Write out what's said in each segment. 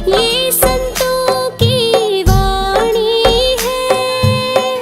ये संतों की वाणी है।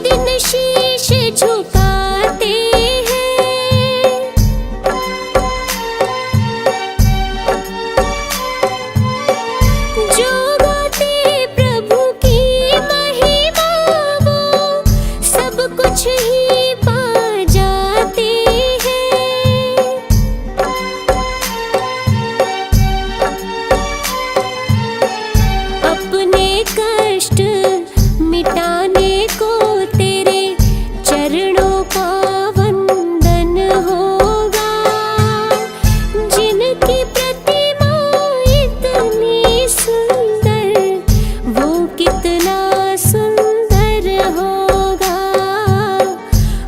दिन शीश झुकाते हैं। जो गाते प्रभु की महिमा वो सब कुछ ही पा जाते हैं। अपने कष्ट मिटाने को तेरे चरणों का वंदन होगा। जिनकी प्रतिमा इतनी सुंदर वो कितना सुंदर होगा,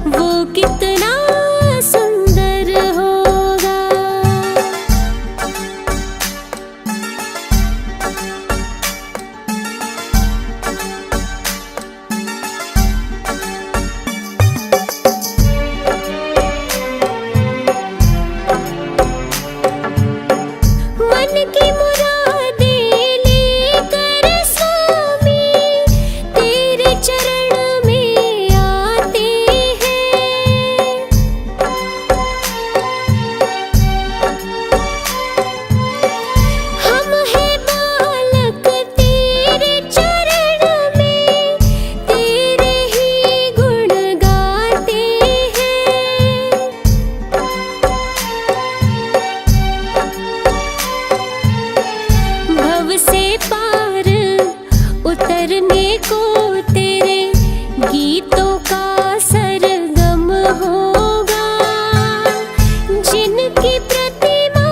वो कितना सुंदर होगा। मन की मुरादें लेकर स्वामी तेरे चरण में आते हैं। हम हैं बालक तेरे चरण में तेरे ही गुण गाते हैं। भव से पार उतरने को तेरे गीतों का सरगम होगा। जिनकी प्रतिमा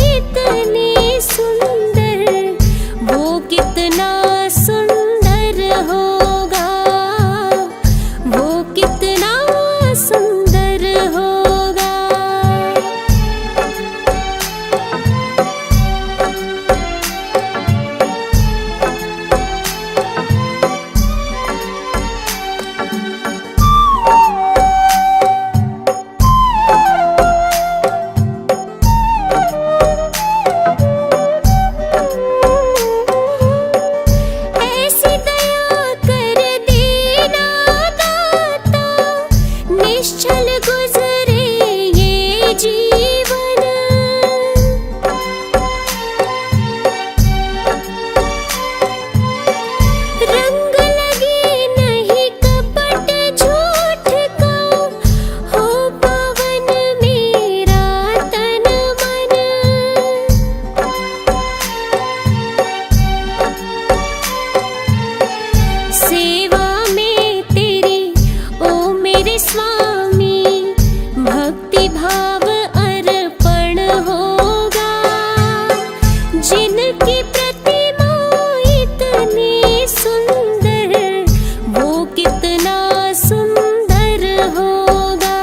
इतनी सुंदर वो कितना सुंदर होगा, वो कितना सुंदर होगा। ऐसी दया कर देना दाता, निश्चल गुजरे ये जीवन। रंग लगे नहीं कपट झूठ का, हो पावन मेरा तन मन। सेवा में तेरी ओ मेरे स्वामी भक्ति भाव अर्पण होगा। जिनकी प्रतिमा इतनी सुंदर वो कितना सुंदर होगा,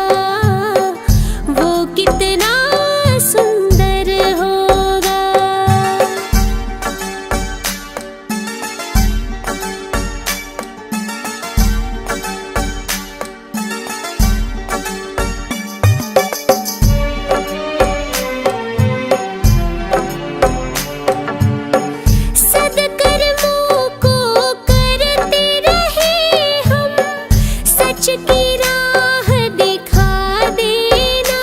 वो कितना सुंदर होगा। सद्कर्मों को करते रहे हम, सच की राह दिखा देना।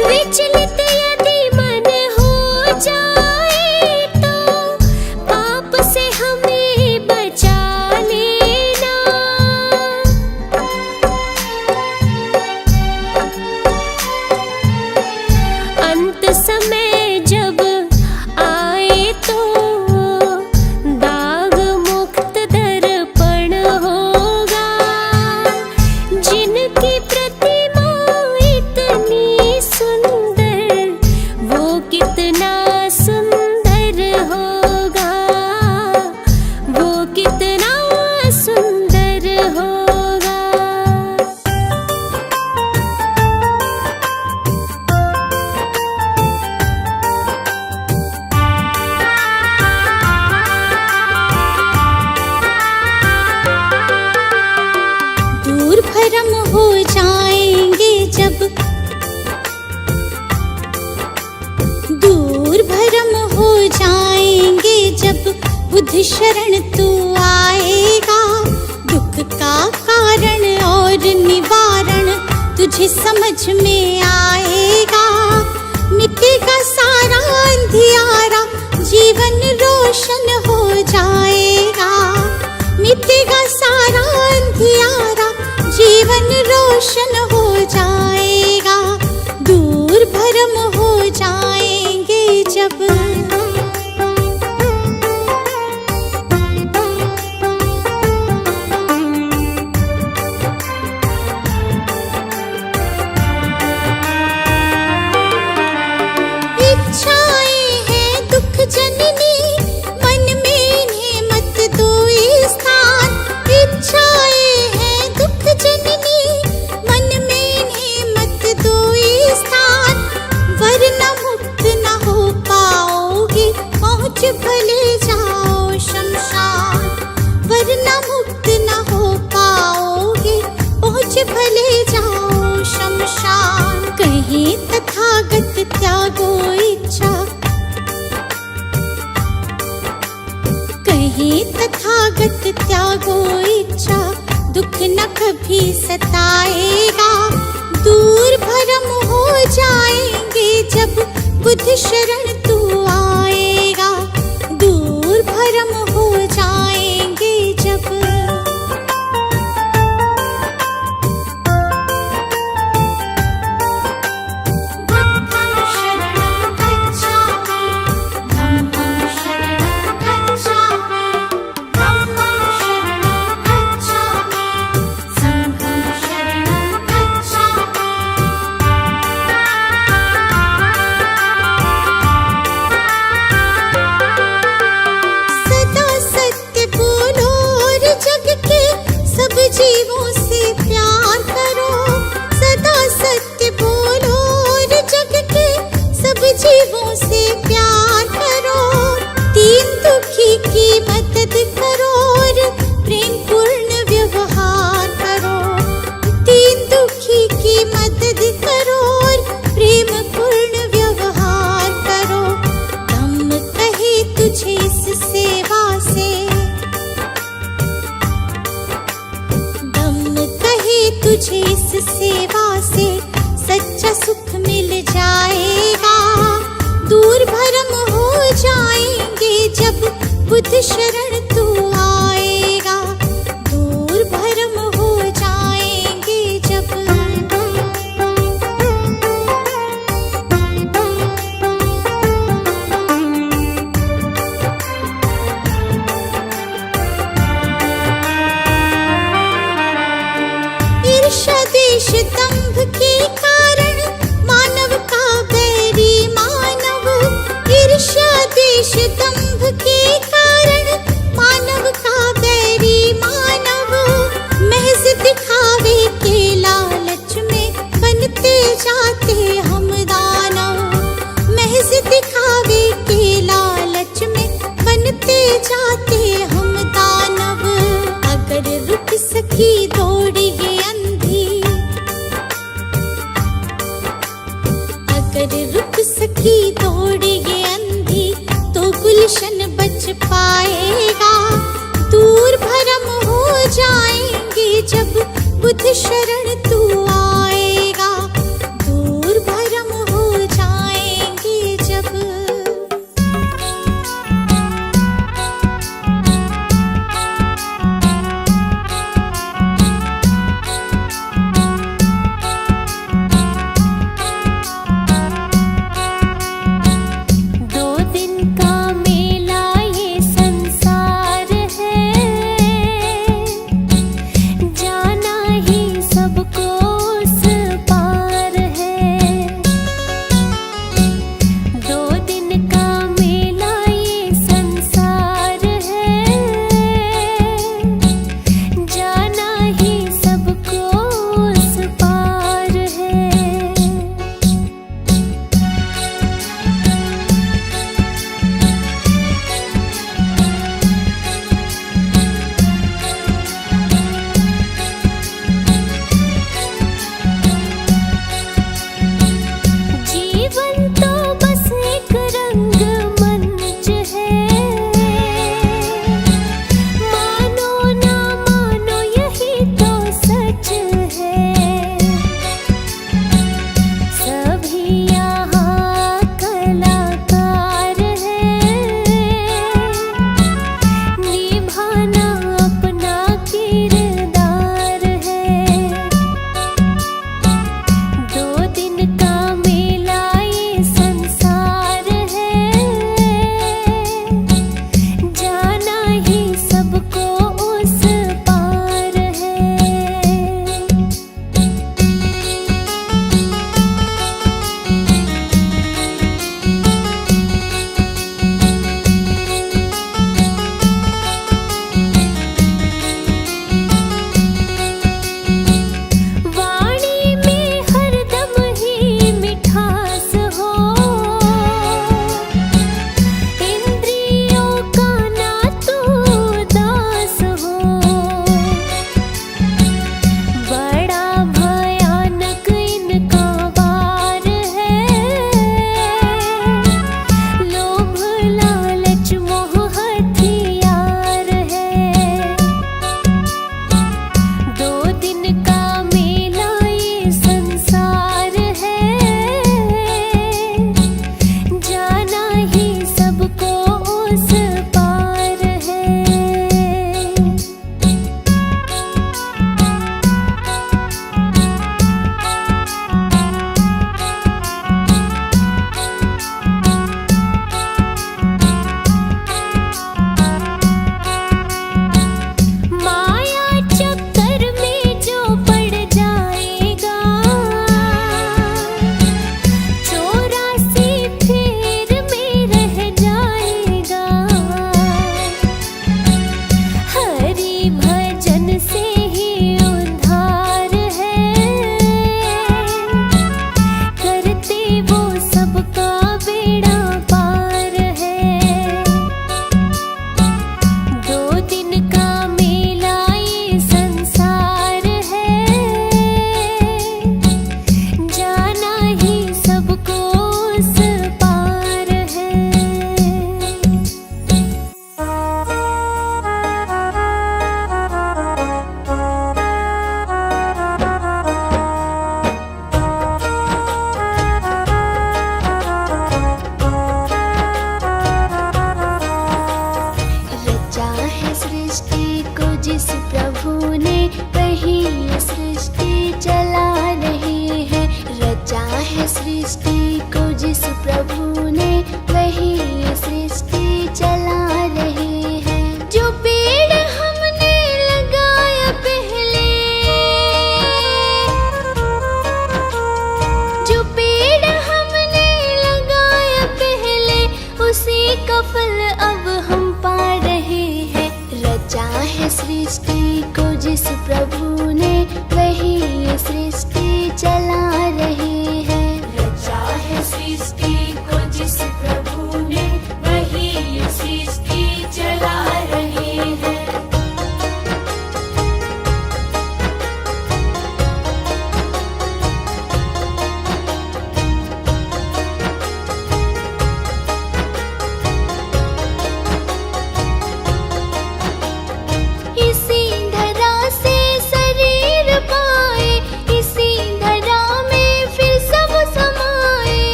विचलित यदि मन हो जाए तो पाप से हमें बचा लेना। अंत समय जब आए तो बुद्ध शरण तू आएगा, दुख का कारण और निवारण तुझे समझ में आएगा। मिटेगा सारा अंधियारा, जीवन रोशन हो जाएगा। मिटेगा सारा अंधियारा, जीवन रोशन हो जाएगा। दूर भरम हो जाएंगे जब इच्छाएं हैं दुख जननी, मन में इन्हें मत दो स्थान। इच्छाएं हैं दुख जननी, मन में इन्हें मत दो स्थान। वरना मुक्त न हो पाओगे, पहुँच भले जाओ शमशान। वरना मुक्त न हो पाओगे, पहुँच भले जाओ शमशान। कहीं तथागत त्यागो इच्छा, कहीं तथागत त्यागो इच्छा, दुख न कभी सताएगा। दूर भरम हो जाएंगे जब बुद्ध शरण तू आएगा। दूर भरम हो जाएंगे जब जीवों से प्यार करो। सदा सत्य बोलो और जग के सब जीवों से प्यार करो। दीन दुखी की मदद करो और प्रेम पूर्ण व्यवहार करो। दीन दुखी की मदद करो और प्रेम पूर्ण व्यवहार करो। हम कहे तुझे इस सेवा से, तुझे इस सेवा से सच्चा सुख मिल जाएगा। दूर भरम हो जाएंगे जब बुद्ध शरण तू आएगा। दूर भरम हो जाएंगे जब ईर्ष्या द्वेष दंभ के कारण मानव का बैरी मानव। ईर्ष्या द्वेष दंभ के कारण मानव का बैरी मानव। महज दिखावे के लालच में बनते जाते हम दानव। महज दिखावे के लालच में बनते जाते हम दानव। अगर रुक सकी दौड़ ये अंधी, अगर रुक सकी दौड़ ये अंधी, तो गुलशन बच पाएगा। दूर भरम हो जाएंगे जब बुद्ध शरण तू आएगा। दूर भरम हो जाएंगे जब दो दिन का मेला ये संसार।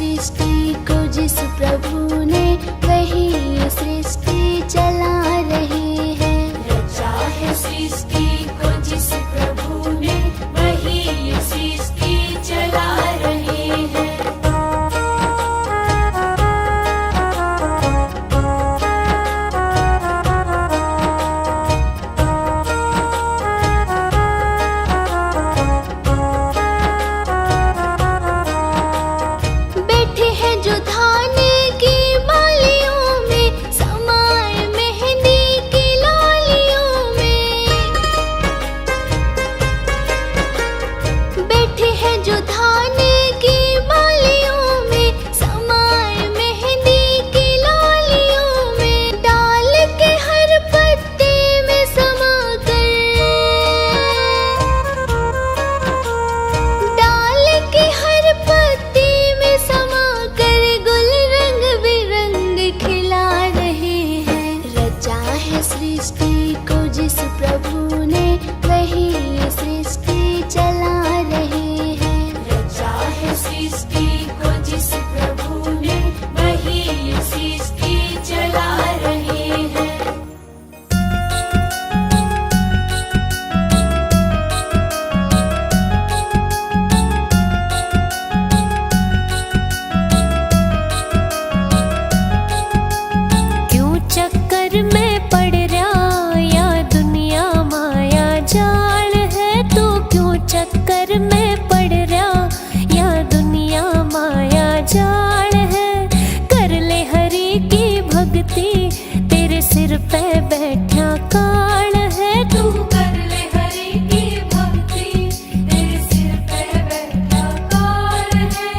सृष्टि को जिस प्रभु ने वही सृष्टि चला रहे हैं। रचा है सृष्टि को जिस प्रभु ने वही सृष्टि चला रहे हैं। बैठे हैं जो धान की बालियों में, समाए मेहंदी की लालियों में। बैठे हैं जो धान की बालियों में, समाए मेहंदी की लालियों में। डाल के हर पत्ते में समा कर, डाल के हर पत्ते में समा कर गुल रंग बिरंग खिला रहे हैं। रचा है सृष्टि को जिस प्रभु ने वही सृष्टि चला रहे हैं। रचा है सृष्टि को जिस प्रभु ने वही सृष्टि चला रहे हैं। क्यों चक्कर में पड़ रहा या दुनिया माया जाल है तू। क्यों चक्कर में पड़ रहा या दुनिया माया जाल है। कर ले हरि की भक्ति तेरे सिर पे बैठा काल है तू। कर ले हरि की भक्ति तेरे सिर पे बैठा काल है।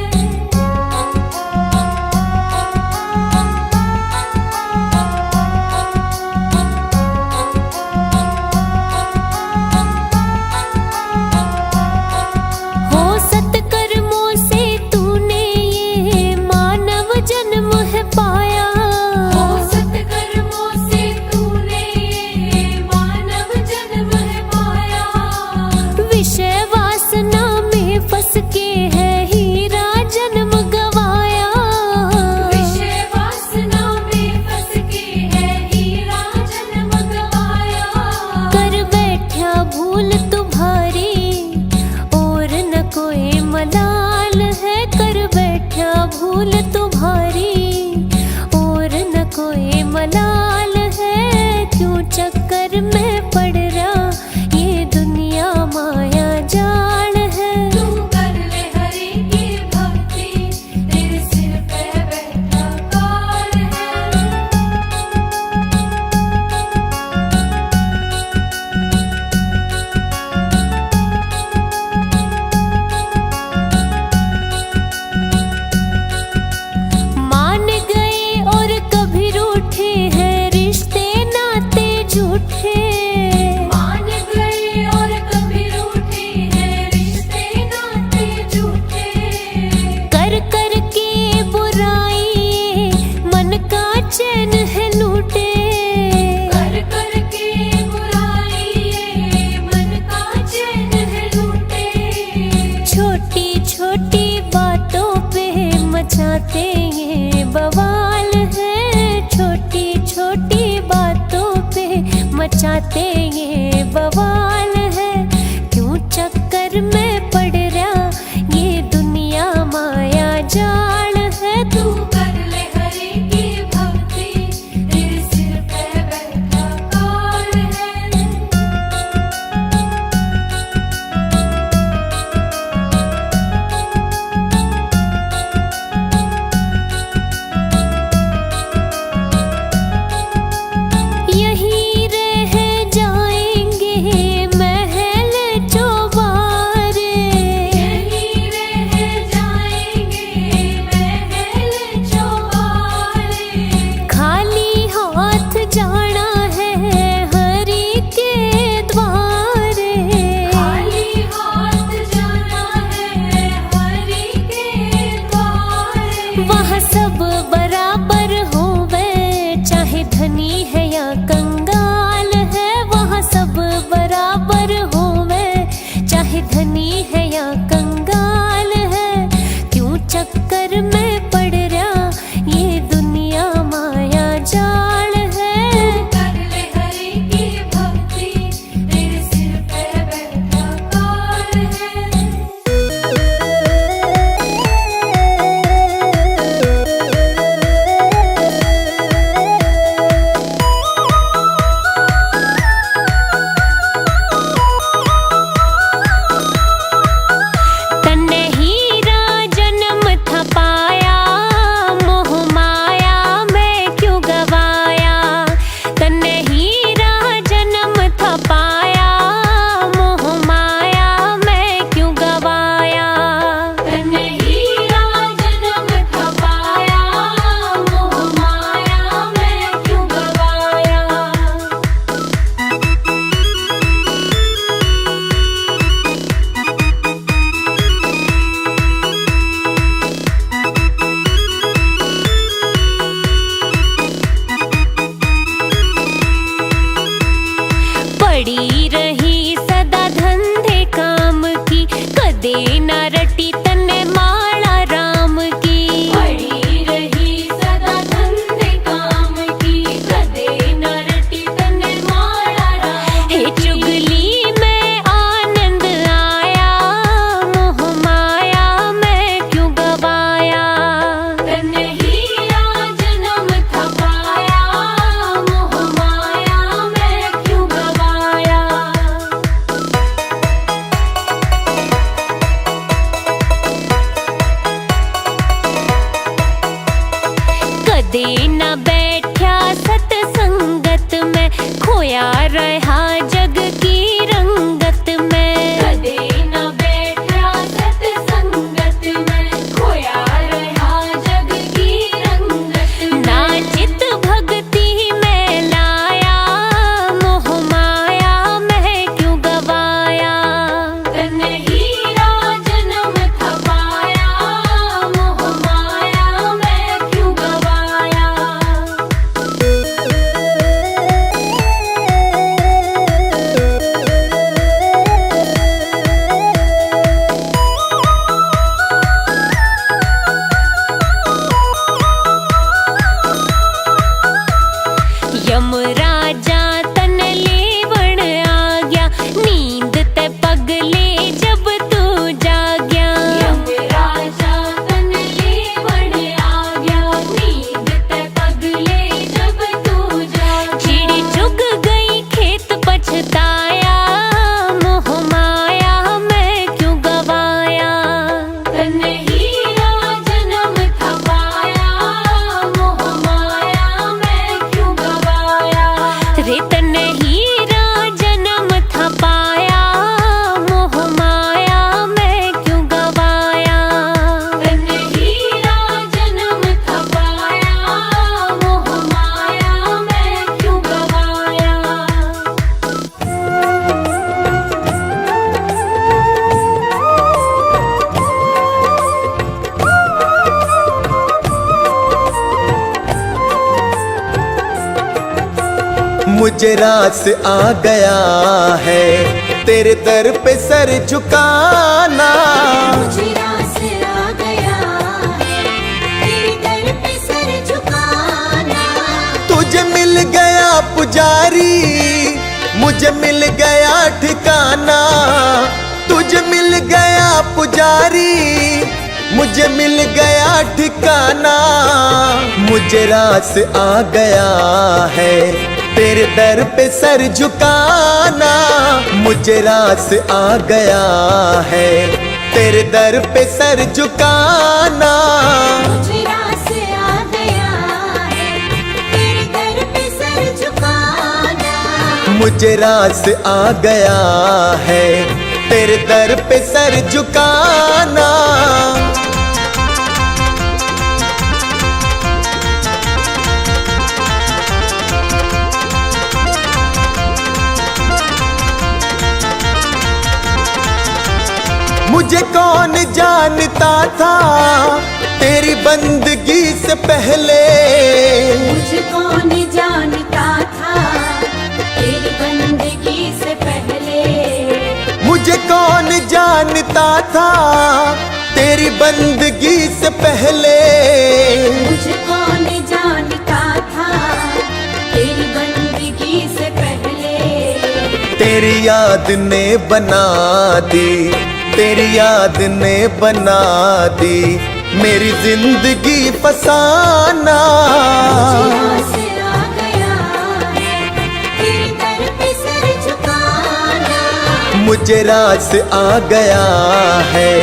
हो सत्कर्मों से तूने ये मानव जन्म है पाया। हो सत्कर्मों से तूने ये मानव जन्म है पाया। विषय वासना में फंस के है हीरा जन्म गवाया। विषय वासना में फंस के है हीरा जन्म गवाया। कर बैठा भूल तुम्हारी और न कोई मलाल है। कर बैठा भूल तुम्हारी और न कोई मलाल है। क्यों चक्कर में पड़ रहा ये दुनिया माया जाल है। तू कर ले हरि की भक्ति तेरे सिर पे बैठा काल है। मान गए और कभी रूठे हैं रिश्ते नाते झूठे। मान गए और कभी रूठे हैं रिश्ते नाते झूठे। कर कर के बुराई मन का चैन है लूटे। कर कर के बुराई मन का चैन है लूटे। छोटी छोटी बातों पे मचाते ये बवाल है। छोटी छोटी बातों पे मचाते ये बवाल है। क्यों चक्कर में पड़ रहा ये दुनिया माया जाल है। तू कर ले हरि की भक्ति तेरे सिर पे बैठा काल है। यहीं रह जाएंगे महल चौबारे। यहीं रह जाएंगे महल चौबारे। खाली हाथ जाना है हरि के द्वारे। खाली हाथ जाना है हरि के द्वारे। वहाँ सब बराबर होवे चाहे धनी है या कंगाल है। वहाँ सब बराबर होवे चाहे धनी है या कंगाल है। क्यों चक्कर में मुझे रास आ गया है तेरे दर पे सर झुकाना। मुझे रास आ गया है तेरे दर पे सर झुकाना। तुझे मिल गया पुजारी, मुझे मिल गया ठिकाना। तुझे मिल गया पुजारी, मुझे मिल गया ठिकाना। मुझे रास आ गया है तेरे दर पे सर झुकाना। मुझे रास आ गया है तेरे दर पे सर झुकाना। मुझे रास आ गया है तेरे दर पे सर झुकाना। मुझे रास आ गया है तेरे दर पे सर झुकाना। मुझे कौन जानता था तेरी बंदगी से पहले। मुझे कौन जानता था तेरी बंदगी से पहले। मुझे कौन जानता था तेरी बंदगी से पहले। मुझे कौन जानता था तेरी बंदगी से पहले। तेरी याद ने बना दी, तेरी याद ने बना दी मेरी जिंदगी फसाना। मुझे रास आ गया है तेरे दर पे सर झुकाना। मुझे रास आ गया है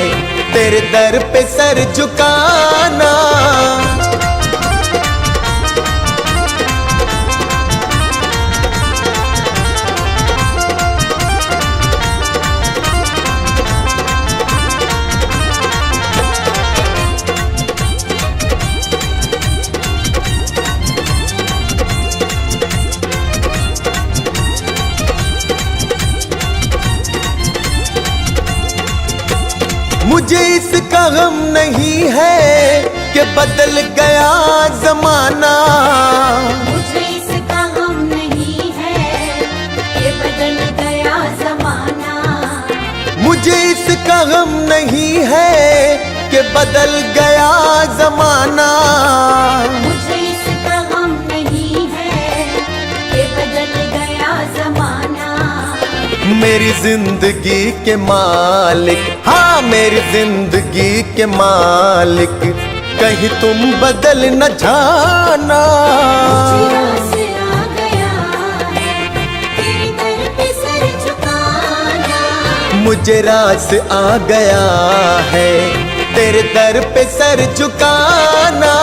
तेरे दर पे सर झुकाना। मुझे इसका गम नहीं है कि बदल गया जमाना। मुझे इसका गम नहीं है कि बदल गया जमाना। मुझे इसका गम नहीं है कि बदल गया जमाना। मुझे इसका गम नहीं है कि बदल गया जमाना। मेरी जिंदगी के मालिक, हाँ मेरी जिंदगी के मालिक, कहीं तुम बदल न जाना। मुझे रास आ गया है तेरे दर पे सर झुकाना। मुझे रास आ गया है तेरे दर पे सर झुकाना।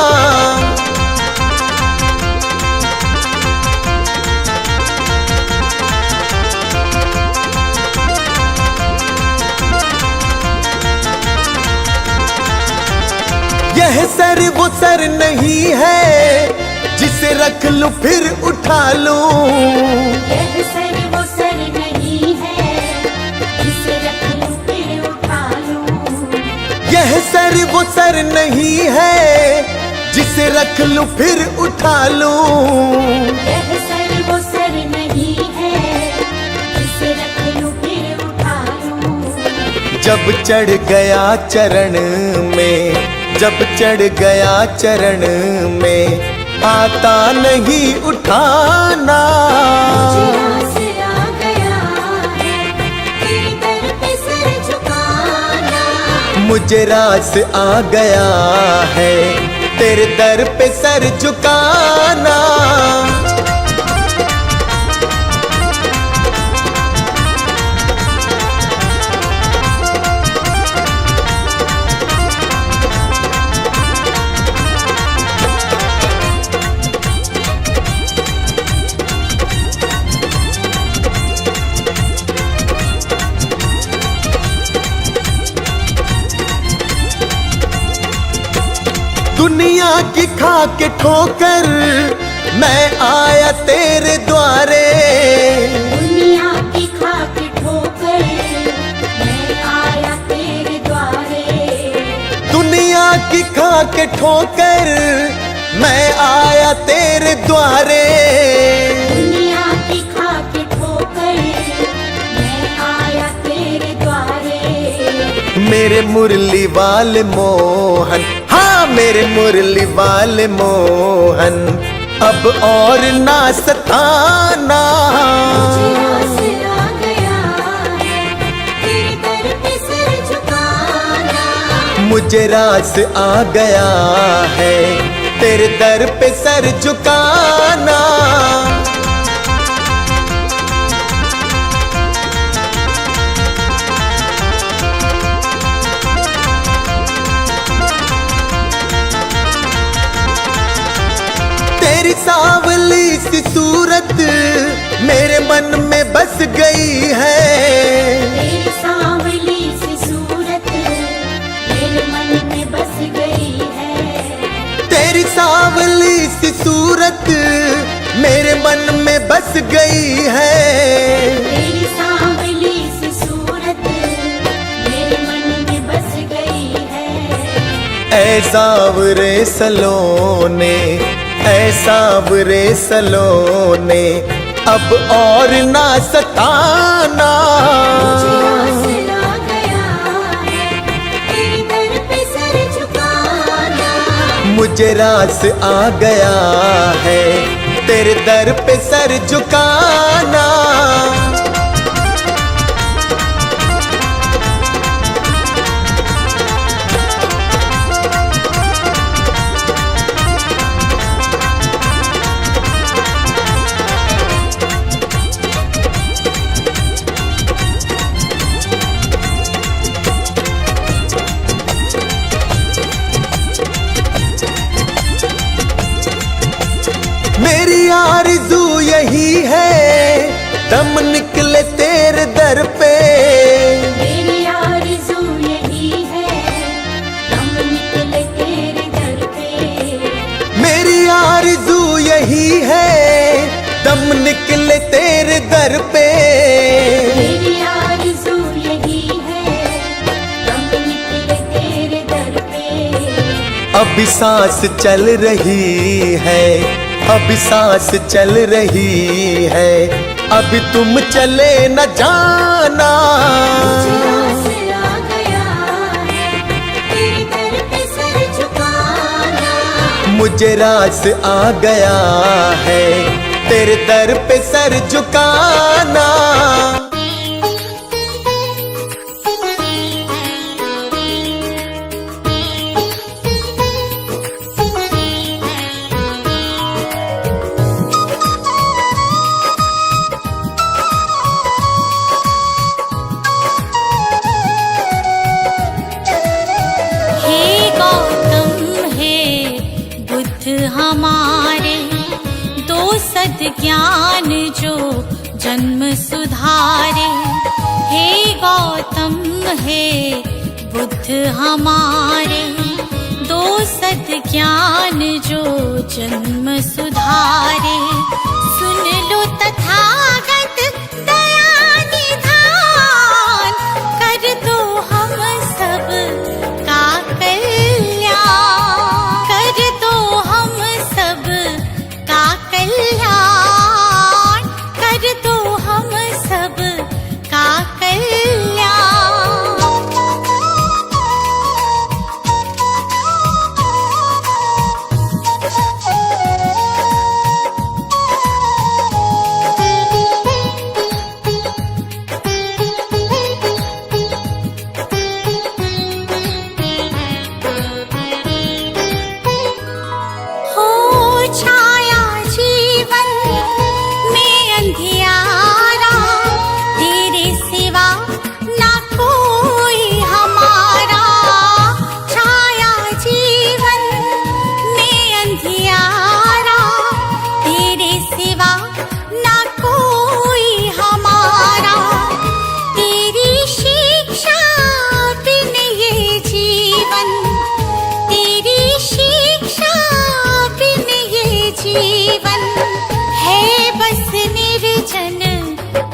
यह सर वो सर नहीं है जिसे रख लूं फिर उठा लूं। यह सर वो सर नहीं है जिसे रख लूं फिर उठा लूं। यह सर वो सर नहीं है जिसे रख लूं फिर उठा लूं। यह सर वो सर नहीं है जिसे रख लूं फिर उठा लूं। जब चढ़ गया चरण में, जब चढ़ गया चरण में, आता नहीं उठाना। मुझे रास आ गया है तेरे दर पे सर झुकाना। मुझे रास आ गया है तेरे दर पे सर झुकाना। दुनिया की खा के ठोकर मैं आया तेरे द्वारे। दुनिया की खाक ठोकर मैं आया तेरे द्वारे। दुनिया की खा के ठोकर मैं आया तेरे द्वारे। दुनिया की मेरे मुरली वाले मोहन, हाँ मेरे मुरली वाले मोहन, अब और ना सताना। आसरा गया है तेरे दर पे सर झुकाना। मुझे रास आ गया है तेरे दर पे सर झुकाना। तेरी सांवली सी सूरत मेरे मन में बस गई है। तेरी सांवली सी सूरत मेरे मन में बस गई है। तेरी सांवली सी सूरत मेरे मन में बस गई है। तेरी सांवली सी सूरत मेरे मन में बस गई है। ऐ सांवरे सलोने, ऐ सांवरे सलोने, अब और ना सताना। आसरा गया है तेरे दर पे सर झुकाना। मुझे रास आ गया है तेरे दर पे सर झुकाना। मेरी आरज़ू यही है दम निकले तेरे दर पे। मेरी आरज़ू यही है दम निकले तेरे दर पे। मेरी आरज़ू यही है दम निकले तेरे दर पे। मेरी आरज़ू यही है दम निकले तेरे दर पे। अभी सांस चल रही है, अभी सांस चल रही है, अभी तुम चले न जाना। आसरा गया है तेरे दर पे सर झुकाना। मुझे रास आ गया है तेरे दर पे सर झुकाना। हे गौतम हे बुद्ध हमारे, दो सद ज्ञान जो जन्म सुधारे। हे गौतम हे बुद्ध हमारे, दो सद ज्ञान जो जन्म सुधारे। सुन लो तथागत दया निधान, कर दो हम सब का कल्याण, कर दो हम सब का कल्याण, कर दो हम सब का कल्याण।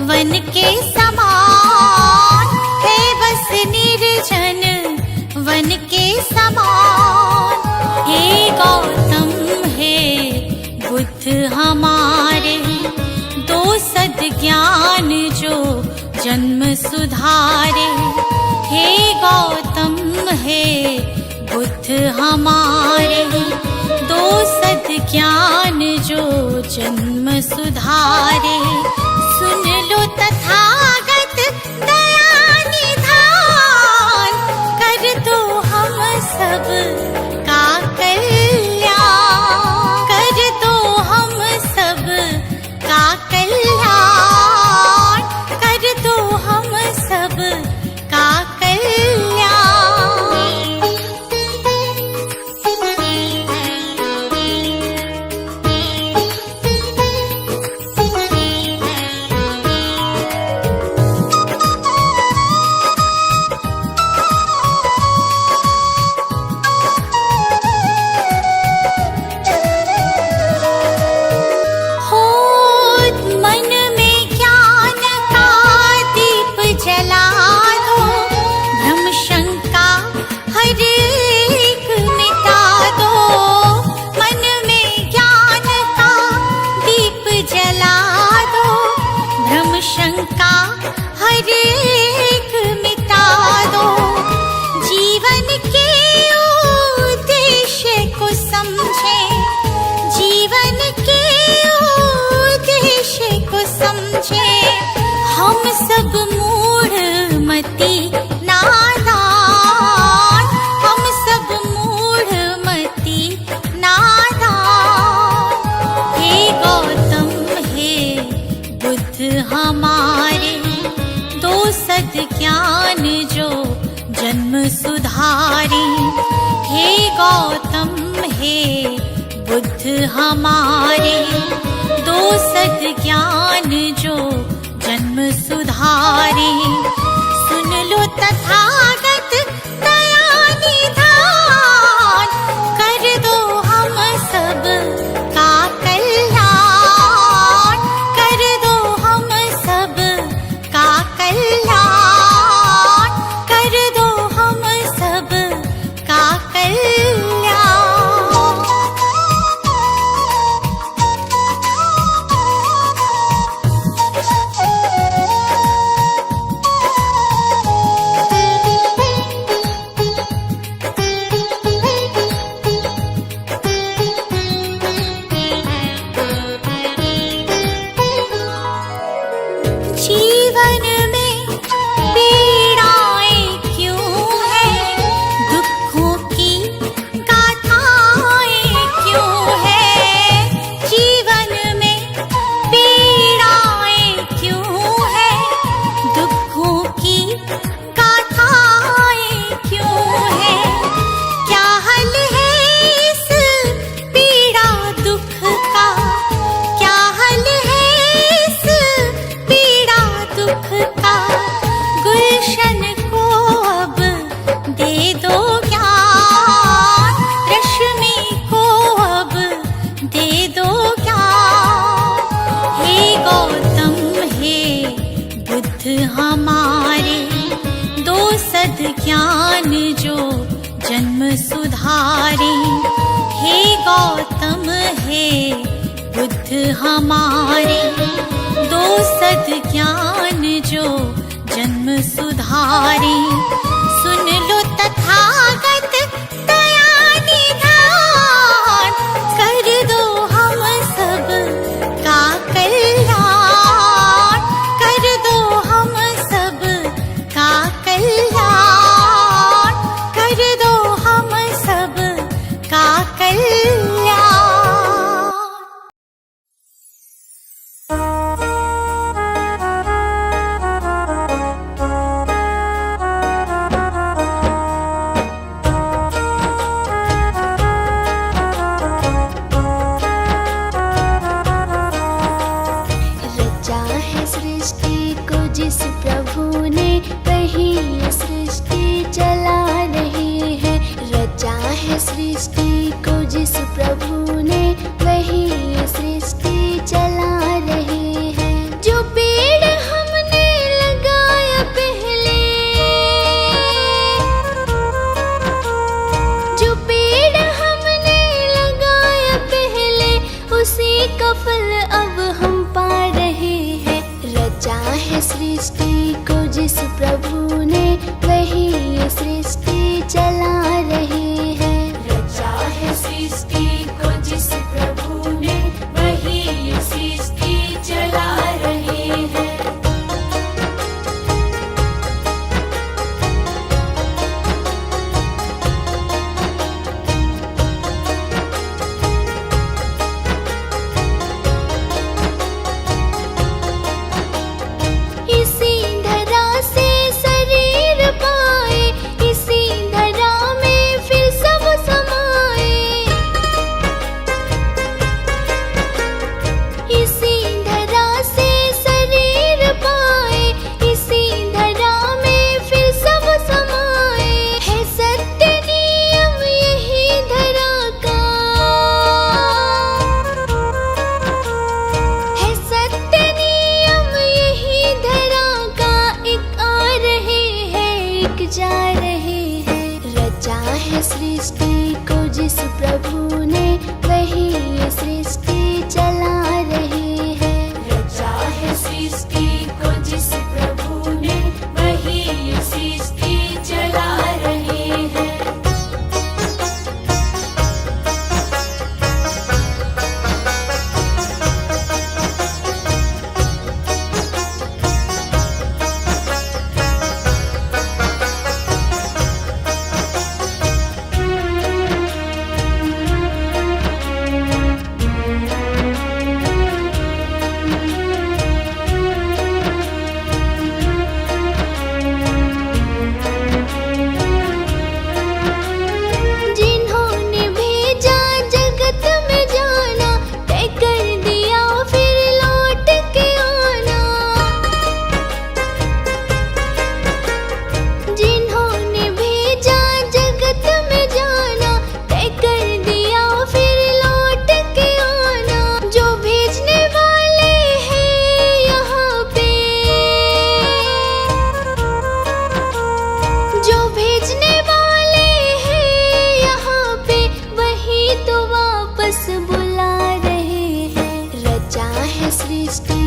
वन के समान है बस निर्जन वन के समान। हे गौतम हे बुद्ध हमारे दो सद ज्ञान जो जन्म सुधारे। हे गौतम है बुद्ध हमारे, दो सद ज्ञान जो जन्म सुधारे। सुन लो तथागत दया निधान, कर दो हम सब का कल्याण, कर दो हम सब का कल्याण, कर दो हम सब का कल्याण। शंका हर एक मिटा दो, जीवन के उद्देश्य को समझे, जीवन के उद्देश्य को समझे। हम सब मूढ़ मति नादान, हम सब मूढ़ मति नादान। हे गौतम हे बुद्ध हमारे, दो सद ज्ञान जो जन्म सुधारे। हे गौतम हे बुद्ध हमारे, दो सद ज्ञान जो जन्म सुधारे। सुन लो तथागत दया निधान, कर दो हम सब का कल्याण, कर दो हम सब का कल्याण, कर दो हम सब का कल्याण। जीवन में पीड़ाएं क्यों हैं, दुखों की गाथाएं क्यों हैं। जीवन में पीड़ाएं क्यों हैं, दुखों की गाथाएं क्यों हैं। क्या हल है इस पीड़ा दुख का, क्या हल है इस पीड़ा दुख का। गुलशन को अब दे दो ज्ञान, रश्मि को अब दे दो ज्ञान। हे गौतम हे बुद्ध हमारे, दो सद ज्ञान जो जन्म सुधारे। हे गौतम हे बुद्ध हमारे, दो सद ज्ञान जो जन्म सुधारे। सुन लो तथागत दया निधान, कर दो हम सब का कल्याण, कर दो हम सब का कल्याण, कर दो हम सब का कल्याण। वापस बुला रहे हैं। रचा है सृष्टि